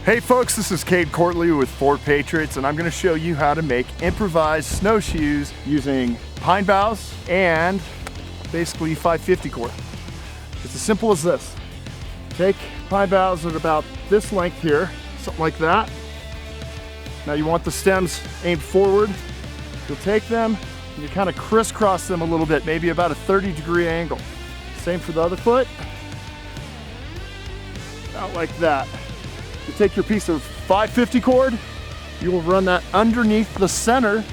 Hey folks, this is Cade Courtley with Ford Patriots, and I'm going to show you how to make improvised snowshoes using pine boughs and basically 550 cord. It's as simple as this. Take pine boughs at about this length here, something like that. Now you want the stems aimed forward. You'll take them and you kind of crisscross them a little bit, maybe about a 30-degree angle. Same for the other foot. Out like that. You take your piece of 550 cord, you will run that underneath the center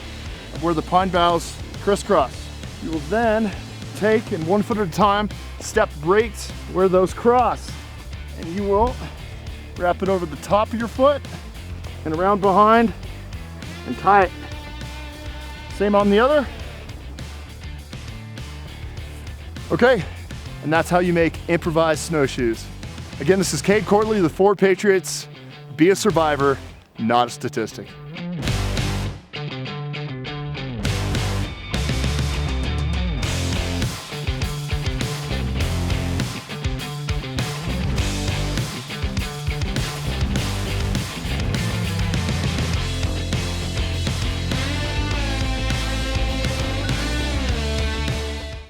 of where the pine boughs crisscross. You will then take, and 1 foot at a time, step right where those cross. And you will wrap it over the top of your foot and around behind and tie it. Same on the other. Okay, and that's how you make improvised snowshoes. Again, this is Cade Courtley, the Ford Patriots. Be a survivor, not a statistic.